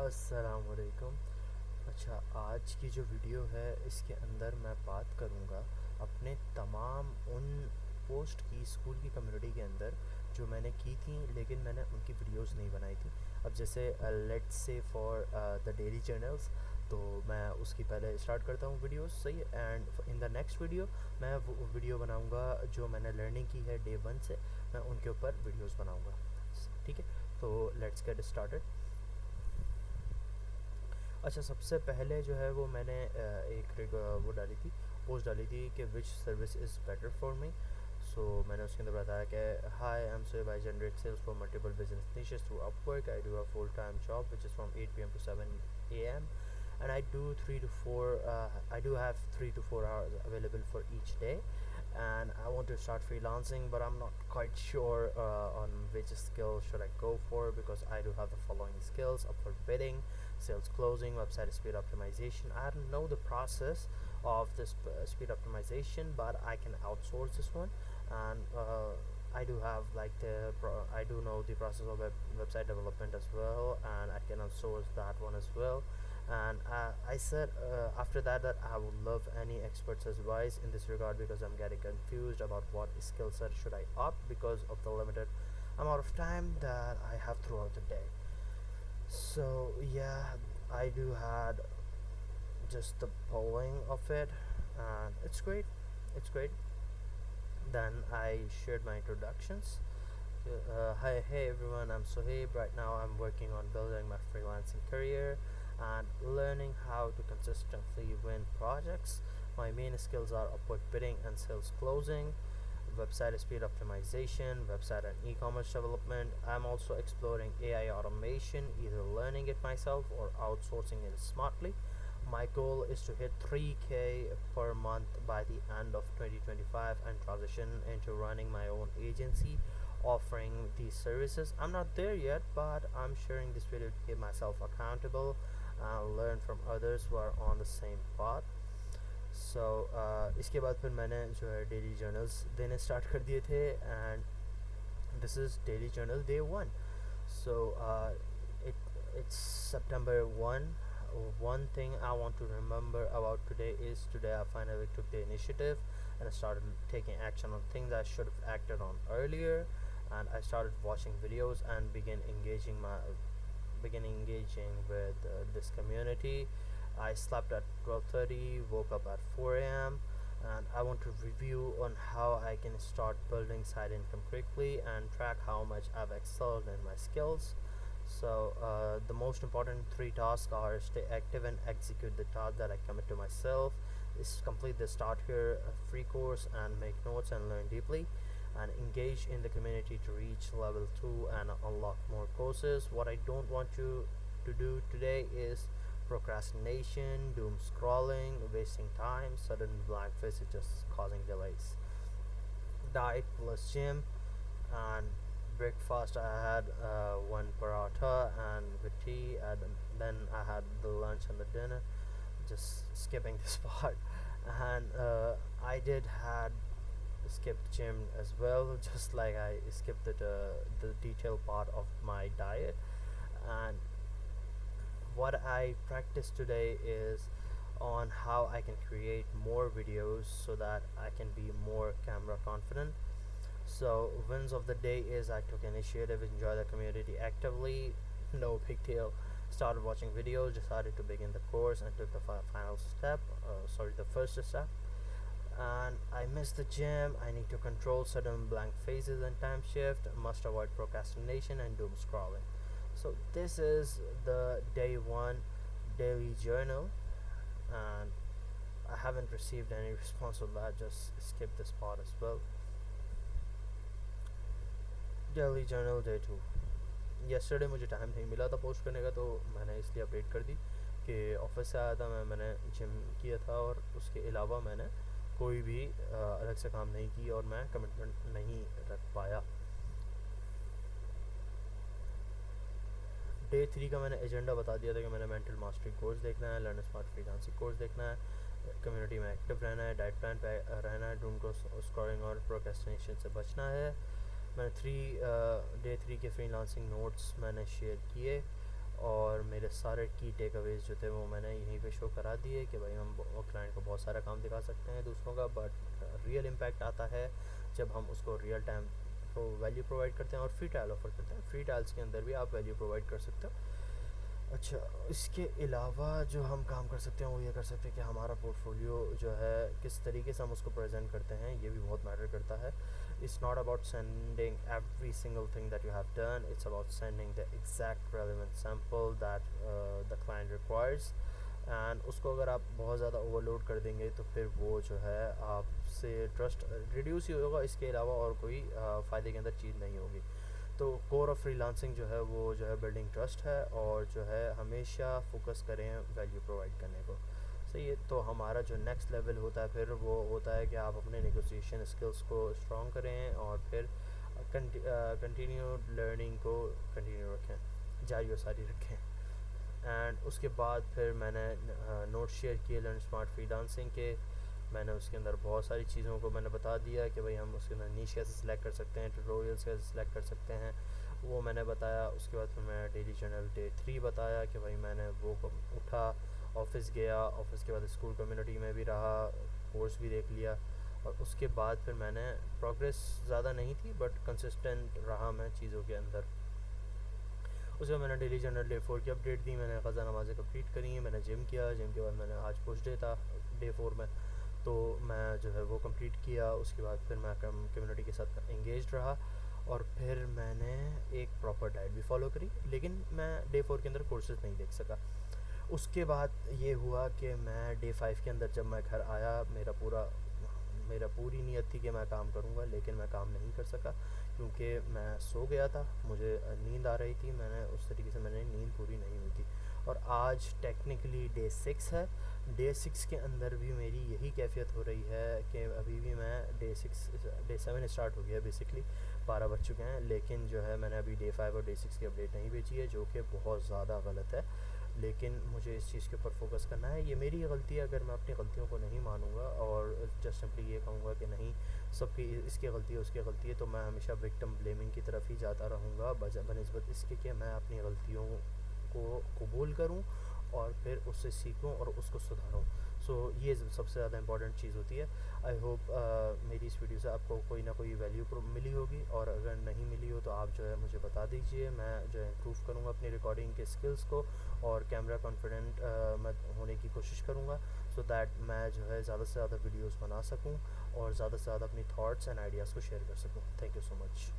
السلام علیکم. اچھا، آج کی جو ویڈیو ہے اس کے اندر میں بات کروں گا اپنے تمام ان پوسٹ کی اسکول کی کمیونٹی کے اندر جو میں نے کی تھیں لیکن میں نے ان کی ویڈیوز نہیں بنائی تھی. اب جیسے لیٹ سے فار دا ڈیلی جرنلس، تو میں اس کی پہلے اسٹارٹ کرتا ہوں ویڈیوز صحیح، and in the next video میں وہ ویڈیو بناؤں گا جو میں نے لرننگ کی ہے ڈے 1 سے، میں ان کے اوپر ویڈیوز بناؤں گا. ٹھیک ہے، تو لیٹس گیٹ اسٹارٹڈ. اچھا، سب سے پہلے جو ہے وہ میں نے وہ ڈالی تھی، پوسٹ ڈالی تھی کہ which service is better for me. So میں نے اس کے اندر بتایا کہ hi am Sohaib, I generate sales for multiple business niches through Upwork. I do a full time job which is from 8 PM to 7 AM, and I do 3 to 4 I do have 3 to 4 hours available for each day, and I want to start freelancing, but I'm not quite sure on which skill should I go for, because I do have the following skills: upward bidding, sales closing, website speed optimization. I don't know the process of this speed optimization, but I can outsource this one. And I do have like I do know the process of website development as well, and I can outsource that one as well. And I said after that I would love any expert's advice in this regard, because I'm getting confused about what skill set should I opt because of the limited amount of time that I have throughout the day. So yeah, I do had just the polling of it, and it's great. It's great. Then I shared my introductions. Hi, hey everyone, I'm Sohaib. Right now I'm working on building my freelancing career and learning how to consistently win projects. My main skills are upward bidding and sales closing, website speed optimization, website and e-commerce development. I'm also exploring AI automation, either learning it myself or outsourcing it smartly. My goal is to hit 3K per month by the end of 2025 and transition into running my own agency offering these services. I'm not there yet, but I'm sharing this video to keep myself accountable and learn from others who are on the same path. سو اس کے بعد پھر میں نے جو ہے daily journals دینے start کر دیے تھے، and this is daily journal day 1. So it's September 1. One thing I want to remember about today is today I finally took the initiative and I started taking action on things I should have acted on earlier, and I started watching videos and began engaging with this community. I slept at 12:30, woke up at 4 AM, and I want to review on how I can start building side income quickly and track how much I've excelled in my skills. So the most important 3 tasks are stay active and execute the task that I commit to myself. Is complete the Start Here free course and make notes and learn deeply, and engage in the community to reach level 2 and unlock more courses. What I don't want you to do today is procrastination, doom scrolling, wasting time, sudden blank faces just causing delays. Diet plus gym and breakfast. I had one paratha and with tea, and then I had the lunch and the dinner. Just skipping this part, and I did had skipped gym as well, just like I skipped the detailed part of my diet. And what I practice today is on how I can create more videos so that I can be more camera confident. So wins of the day is I took initiative, enjoy the community actively, no big deal. Started watching videos, decided to begin the course, and took the final step. The first step. And I missed the gym. I need to control sudden blank phases and time shift. Must avoid procrastination and doom scrolling. So this is the day 1 daily journal, and I haven't received any response on that. Just skip this part as well. Daily journal day 2. Yesterday مجھے time نہیں ملا تھا post کرنے کا، تو میں نے اس لیے اپڈیٹ کر دی کہ آفس سے آیا تھا میں نے جم کیا تھا، اور اس کے علاوہ میں نے کوئی بھی الگ سے کام نہیں کی، اور میں کمٹمنٹ نہیں رکھ پایا. ڈے 3 کا میں نے ایجنڈا بتا دیا تھا کہ میں نے مینٹل ماسٹری کورس دیکھنا ہے، لرن اسمارٹ فریلانسنگ کورس دیکھنا ہے، کمیونٹی میں ایکٹیو رہنا ہے، ڈائٹ پلان پہ رہنا ہے، ڈوم کو اسکورنگ اور پروکریسٹینیشن سے بچنا ہے. میں نے ڈے 3 کے فری لانسنگ نوٹس میں نے شیئر کیے، اور میرے سارے کی ٹیک اویز جو تھے وہ میں نے یہیں پہ شو کرا دیے کہ بھائی ہم کلائنٹ کو بہت سارا کام دکھا سکتے ہیں دوسروں کا، بٹ ریئل امپیکٹ آتا ہے جب ہم اس کو ریئل ٹائم ویلیو پرووائڈ کرتے ہیں اور فری ٹرائل آفر کرتے ہیں. فری ٹرائلس کے اندر بھی آپ ویلیو پرووائڈ کر سکتے ہو. اچھا، اس کے علاوہ جو ہم کام کر سکتے ہیں وہ یہ کر سکتے ہیں کہ ہمارا پورٹ فولیو جو ہے کس طریقے سے ہم اس کو پریزنٹ کرتے ہیں یہ بھی بہت میٹر کرتا ہے. It's not about sending every single thing that you have done, it's about sending the exact relevant sample that the client requires. And اس کو اگر آپ بہت زیادہ اوور لوڈ کر دیں گے تو پھر وہ جو ہے آپ سے ٹرسٹ ریڈیوس ہی ہوگا، اس کے علاوہ اور کوئی فائدے کے اندر چیز نہیں ہوگی. تو کور آف فری لانسنگ جو ہے وہ جو ہے بلڈنگ ٹرسٹ ہے، اور جو ہے ہمیشہ فوکس کریں ویلیو پرووائڈ کرنے کو. صحیح ہے. تو ہمارا جو نیکسٹ لیول ہوتا ہے پھر وہ ہوتا ہے کہ آپ اپنے نیگوسیشن اسکلس کو اسٹرانگ کریں اور پھر کنٹینیو لرننگ کو کنٹینیو رکھیں، جاری و ساری رکھیں. اینڈ اس کے بعد پھر میں نے نوٹ شیئر کیے لرن اسمارٹ فری لانسنگ کے. میں نے اس کے اندر بہت ساری چیزوں کو میں نے بتا دیا کہ بھائی ہم اس کے اندر نیش کیسے سلیکٹ کر سکتے ہیں، ٹیوٹوریلس کیسے سلیکٹ کر سکتے ہیں، وہ میں نے بتایا. اس کے بعد پھر میں ڈیلی جرنل ڈے 3 بتایا کہ بھائی میں نے وہ اٹھا، آفس گیا، آفس کے بعد اسکول کمیونٹی میں بھی رہا، کورس بھی دیکھ لیا. اور اس کے بعد پھر میں نے پروگریس زیادہ نہیں تھی بٹ کنسسٹنٹ رہا میں چیزوں کے اندر. اس میں نے ڈیلی جرنل ڈے 4 کی اپڈیٹ دی، میں نے قضا نمازیں کمپلیٹ کری، میں نے جم کیا، جم کے بعد میں نے آج پوسٹ ڈے تھا ڈے 4 میں، تو میں جو ہے وہ کمپلیٹ کیا. اس کے بعد پھر میں کمیونٹی کے ساتھ انگیجڈ رہا، اور پھر میں نے ایک پراپر ڈائٹ بھی فالو کری، لیکن میں ڈے 4 کے اندر کورسز نہیں دیکھ سکا. اس کے بعد یہ ہوا کہ میں ڈے 5 کے اندر جب میں گھر آیا، میرا پوری نیت تھی کہ میں کام کروں گا، لیکن میں کام نہیں کر سکا کیونکہ میں سو گیا تھا، مجھے نیند آ رہی تھی، میں نے اس طریقے سے میں نے نیند پوری نہیں ہوئی تھی. اور آج ٹیکنیکلی ڈے 6 ہے. ڈے 6 کے اندر بھی میری یہی کیفیت ہو رہی ہے کہ ابھی بھی میں ڈے 7 اسٹارٹ ہو گیا بیسکلی، 12 بج چکے ہیں، لیکن جو ہے میں نے ابھی ڈے 5 اور ڈے 6 کی اپڈیٹ نہیں بھیجی ہے، جو کہ بہت زیادہ غلط ہے. لیکن مجھے اس چیز کے اوپر فوکس کرنا ہے. یہ میری غلطی ہے، اگر میں اپنی غلطیوں کو نہیں مانوں گا اور جسٹ سمپلی یہ کہوں گا کہ نہیں سب کی اس کی غلطی ہے اس کی غلطی ہے، تو میں ہمیشہ وکٹم بلیمنگ کی طرف ہی جاتا رہوں گا بنسبت اس کے کہ میں اپنی غلطیوں کو قبول کروں اور پھر اس سے سیکھوں اور اس کو سدھاروں. سو یہ سب سے زیادہ امپورٹنٹ چیز ہوتی ہے. آئی ہوپ میری اس ویڈیو سے آپ کو کوئی نہ کوئی ویلیو ملی ہوگی، اور اگر نہیں ملی ہو تو آپ جو ہے مجھے بتا دیجئے، میں جو ہے امپروو کروں گا اپنی ریکارڈنگ کے اسکلس کو، اور کیمرہ کانفیڈنٹ میں ہونے کی کوشش کروں گا، سو دیٹ میں جو ہے زیادہ سے زیادہ ویڈیوز بنا سکوں اور زیادہ سے زیادہ اپنی تھاٹس اینڈ آئیڈیاز کو شیئر کر سکوں. Thank you so much.